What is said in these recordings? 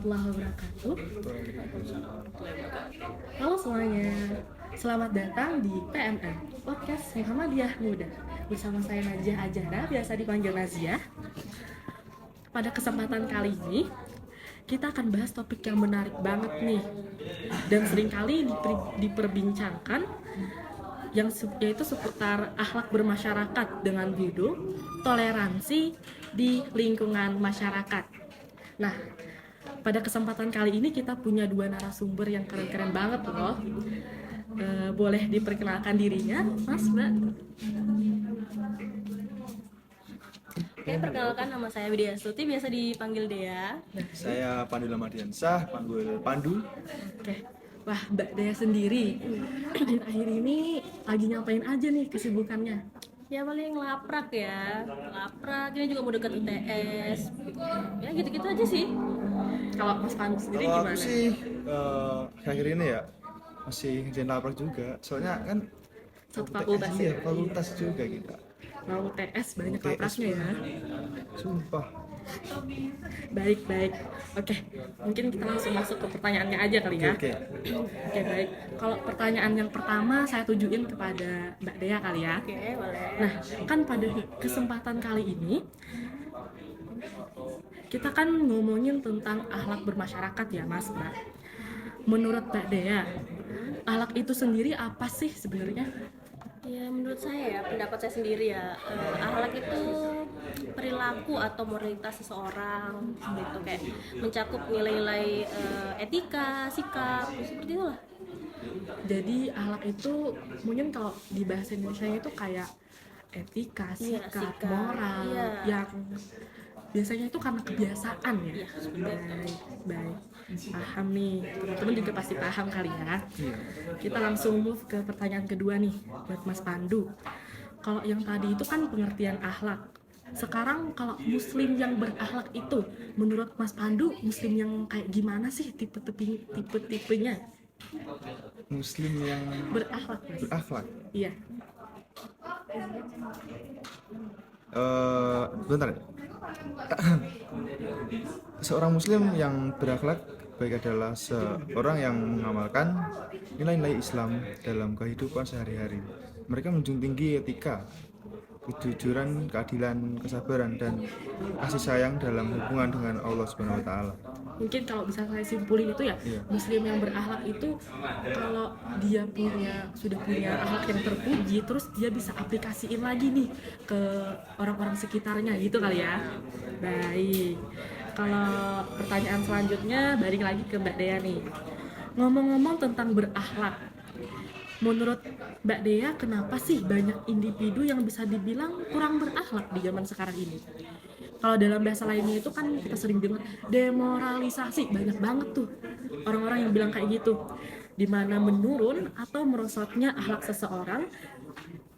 warahmatullahi wabarakatuh. Halo semuanya, selamat datang di PMM, Podcast Muhammadiyah Muda. Bersama saya Najah Ajara, biasa dipanggil Nazia. Pada kesempatan kali ini, kita akan bahas topik yang menarik banget nih, dan seringkali diperbincangkan, yaitu seputar akhlak bermasyarakat dengan judul toleransi di lingkungan masyarakat. Nah, pada kesempatan kali ini kita punya dua narasumber yang keren-keren banget loh. Boleh diperkenalkan dirinya, Mas, Mbak? Oke, perkenalkan, nama saya Widya Astuti, biasa dipanggil Dea. Saya Pandu Lamadiansah, panggil Pandu. Oke, wah, Mbak Dea sendiri akhir-akhir ini lagi ngapain aja nih kesibukannya? Ya paling laprak, ini juga mau deket UTS. Ya gitu-gitu aja sih. Kalau Mas Pandu sendiri Kalau gimana? aku sih akhir ini ya masih ngerjain laprak juga. Soalnya kan Satu fakultas iya, ya? fakultas juga kita. Mau UTS banyak UTS lapraknya ya? Sumpah. Baik. Oke, mungkin kita langsung masuk ke pertanyaannya aja kali ya. Oke. Oke, baik. Kalau pertanyaan yang pertama saya tujuin kepada Mbak Dea kali ya. Oke, boleh. Nah, kan pada kesempatan kali ini kita kan ngomongin tentang akhlak bermasyarakat ya, Mas, Mbak. Menurut Mbak Dea, akhlak itu sendiri apa sih sebenarnya? Ya menurut saya pendapat saya sendiri akhlak itu perilaku atau moralitas seseorang, gitu, kayak mencakup nilai-nilai etika, sikap, seperti itulah. Jadi akhlak itu mungkin kalau di bahasa Indonesia itu kayak etika, Iya, sikap, sikap. moral, Iya. yang biasanya itu karena kebiasaan ya. Iya, seperti itu. Baik. Paham nih, teman-teman juga pasti paham kali ya. Iya. Kita langsung move ke pertanyaan kedua nih buat Mas Pandu. Kalau yang tadi itu kan pengertian akhlak. Sekarang kalau muslim yang berakhlak itu, menurut Mas Pandu, muslim yang kayak gimana sih tipe-tipenya Muslim yang berakhlak, Mas? berakhlak. Iya. Bentar ya. Seorang muslim yang berakhlak baik adalah seorang yang mengamalkan nilai-nilai Islam dalam kehidupan sehari-hari. Mereka menjunjung tinggi etika, kejujuran, keadilan, kesabaran, dan kasih sayang dalam hubungan dengan Allah Subhanahu wa taala. Mungkin kalau bisa saya simpulin itu ya, Iya. muslim yang berakhlak itu kalau dia sudah punya akhlak yang terpuji, terus dia bisa aplikasiin lagi nih ke orang-orang sekitarnya gitu kali ya. Baik. Kalau pertanyaan selanjutnya balik lagi ke Mbak Dea nih. Ngomong-ngomong tentang berakhlak, menurut Mbak Dea kenapa sih banyak individu yang bisa dibilang kurang berakhlak di zaman sekarang ini? Kalau dalam bahasa lainnya itu kan kita sering dengar demoralisasi, banyak banget tuh orang-orang yang bilang kayak gitu, dimana menurun atau merosotnya akhlak seseorang.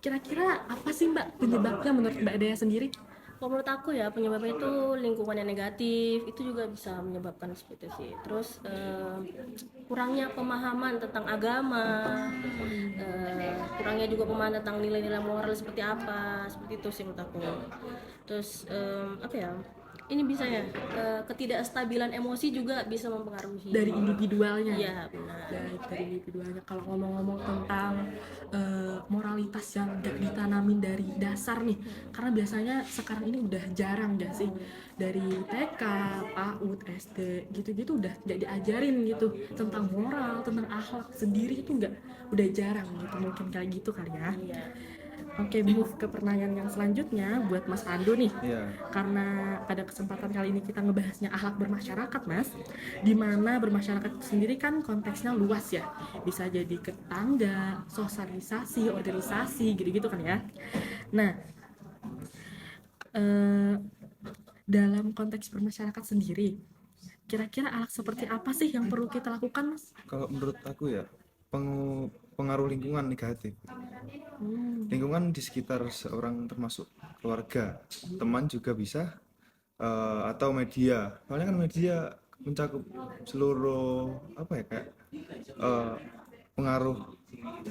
Kira-kira apa sih Mbak penyebabnya menurut Mbak Dea sendiri? Kalau menurut aku penyebabnya itu lingkungan yang negatif, itu juga bisa menyebabkan seperti itu sih. Terus kurangnya pemahaman tentang agama, kurangnya juga pemahaman tentang nilai-nilai moral seperti apa, seperti itu sih menurut aku. Terus ini bisa ketidakstabilan emosi juga bisa mempengaruhi Dari individualnya. Iya, benar. Dari individualnya. Kalau ngomong-ngomong tentang moralitas yang gak ditanamin dari dasar nih, karena biasanya sekarang ini udah jarang gak sih dari TK, PAUD, SD gitu-gitu udah gak diajarin gitu tentang moral, tentang akhlak sendiri itu udah jarang gitu, mungkin kayak gitu kali ya. Iya. Oke, move ke pertanyaan yang selanjutnya buat Mas Pandu nih. Iya. Karena pada kesempatan kali ini kita ngebahasnya akhlak bermasyarakat, Mas. Dimana bermasyarakat sendiri kan konteksnya luas ya. Bisa jadi ke tetangga, sosialisasi, organisasi, gitu-gitu kan ya. Nah, dalam konteks bermasyarakat sendiri, kira-kira akhlak seperti apa sih yang perlu kita lakukan, Mas? Kalau menurut aku ya pengaruh lingkungan negatif. Lingkungan di sekitar seorang termasuk keluarga, teman juga bisa, atau media. Soalnya kan media mencakup seluruh kayak pengaruh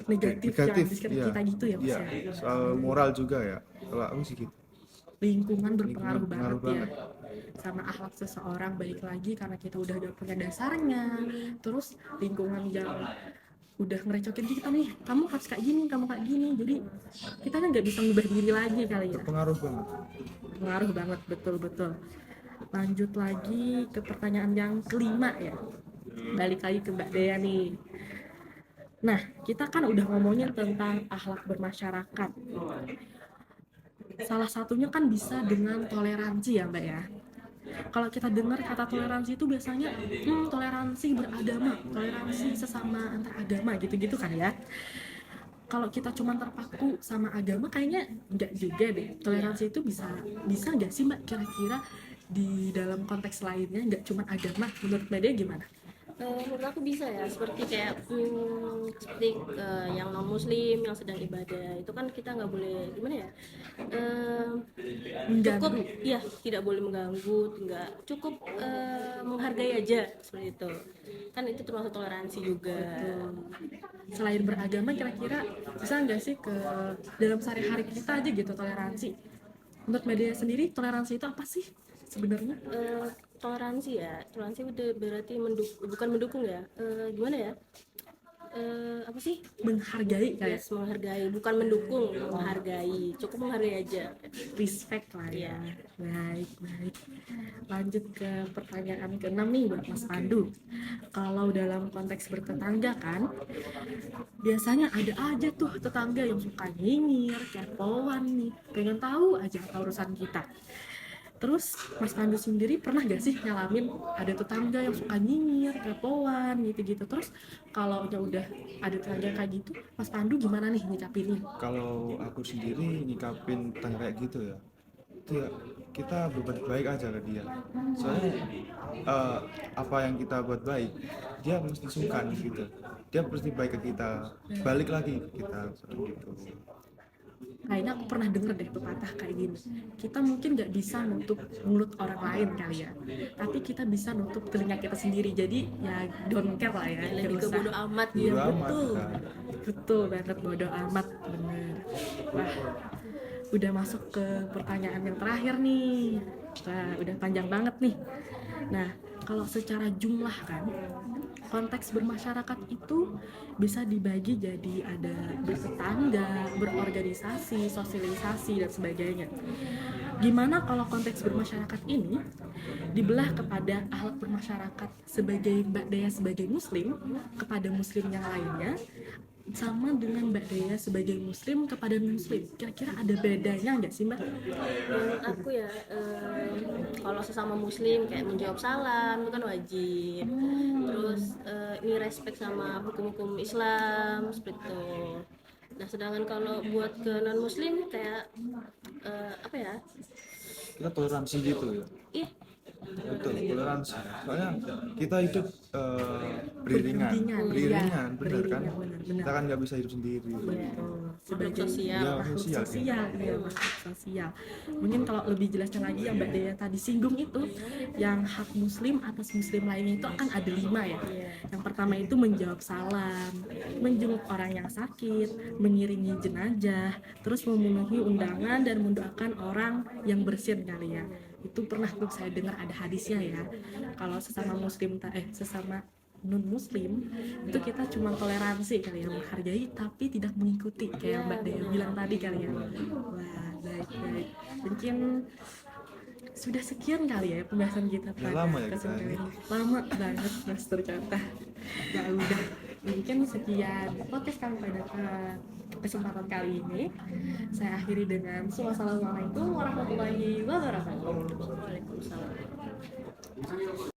Negatif yang di sekitar ya. kita gitu ya, Mas Iya, ya? soal moral juga ya. Kalau aku sih gitu. Lingkungan berpengaruh Lingkungan banget pengaruh ya. banget. sama akhlak seseorang, balik lagi karena kita udah punya dasarnya, terus lingkungan yang udah ngerecokin kita nih, kamu harus kayak gini, kamu kayak gini, jadi kita kan nggak bisa ngubah diri lagi kali ya. Pengaruh banget. Pengaruh banget, betul-betul. Lanjut lagi ke pertanyaan yang kelima ya, balik lagi ke Mbak Dea nih. Nah, kita kan udah ngomongin tentang akhlak bermasyarakat. Salah satunya kan bisa dengan toleransi ya Mbak ya. Kalau kita dengar kata toleransi itu biasanya toleransi beragama, toleransi sesama antar agama gitu-gitu kan ya. Kalau kita cuma terpaku sama agama kayaknya enggak juga deh. Toleransi itu bisa nggak sih Mbak kira-kira di dalam konteks lainnya, nggak cuma agama? Menurut Mbak Dea gimana? Menurut aku bisa ya, seperti kayak yang non muslim yang sedang ibadah itu kan kita nggak boleh gimana ya, cukup ya tidak boleh mengganggu, nggak cukup menghargai aja seperti itu kan, itu termasuk toleransi juga. Selain beragama kira-kira bisa nggak sih ke dalam sehari-hari kita aja gitu toleransi? Menurut Mbak Dea sendiri toleransi itu apa sih sebenarnya? Toleransi itu berarti bukan mendukung ya, gimana ya, apa sih, Menghargai kayak yes, menghargai, bukan mendukung, menghargai, cukup menghargai aja, respect lah ya. Baik. Lanjut ke pertanyaan ke-6 nih buat Mas Pandu. Kalau dalam konteks bertetangga kan biasanya ada aja tuh tetangga yang suka nyinyir, kepoan nih, pengen tahu aja apa urusan kita. Terus Mas Pandu sendiri pernah gak sih ngalamin ada tetangga yang suka nyinyir, kepoan gitu-gitu? Terus kalau udah ada tetangga kayak gitu, Mas Pandu gimana nih nyikapinnya? Kalau aku sendiri nyikapin tanya kayak gitu ya, itu ya kita berbuat baik aja ke dia. Soalnya apa yang kita buat baik, dia mesti sungkan gitu. Dia pasti baik ke kita, balik lagi ke kita seperti itu. Kayaknya aku pernah denger deh pepatah kayak gini. Kita mungkin nggak bisa nutup mulut orang lain kali ya, tapi kita bisa nutup telinga kita sendiri. Jadi ya don't care lah ya. lebih ke bodo amat Iya Bodo amat, betul, kan. betul banget, bodo amat, bener. Wah, udah masuk ke pertanyaan yang terakhir nih. Wah, udah panjang banget nih. Nah, kalau secara jumlah kan, konteks bermasyarakat itu bisa dibagi jadi ada bertetangga, berorganisasi, sosialisasi, dan sebagainya. Gimana kalau konteks bermasyarakat ini dibelah kepada akhlak bermasyarakat sebagai Mbak Dea sebagai muslim kepada muslim yang lainnya, sama dengan Mbak Dea sebagai muslim kepada non-muslim? Kira-kira ada bedanya nggak sih Mbak? menurut aku ya, kalau sesama muslim kayak menjawab salam itu kan wajib, terus ini respect sama hukum-hukum Islam seperti itu. Nah sedangkan kalau buat ke non muslim kayak apa ya, Kita toleransi gitu ya. ih Betul, toleransi. Soalnya kita hidup beriringan, Iya, benar kan? benar. Kita kan nggak bisa hidup sendiri. Sebagai sosial. Ya, makhluk sosial. sosial, iya, makhluk sosial. Mungkin kalau lebih jelasnya lagi yang Mbak Dea tadi singgung itu, yang hak muslim atas muslim lainnya itu akan ada 5 ya. Yang pertama itu menjawab salam, menjenguk orang yang sakit, mengiringi jenazah, terus memenuhi undangan dan mendoakan orang yang bersin kali ya. Itu pernah tuh saya dengar ada hadisnya ya. Kalau sesama muslim sesama non muslim itu kita cuma toleransi kali ya, menghargai tapi tidak mengikuti kayak Mbak Dea bilang tadi kali ya. Wah, baik. Mungkin sudah sekian kali ya pembahasan kita pada lama ya kita kesempatan ini. ini. Lama banget Mas ternyata. Ya udah, mungkin sekian podcast kami pada kesempatan kali ini. Saya akhiri dengan wassalamualaikum warahmatullahi wabarakatuh. Waalaikumsalam.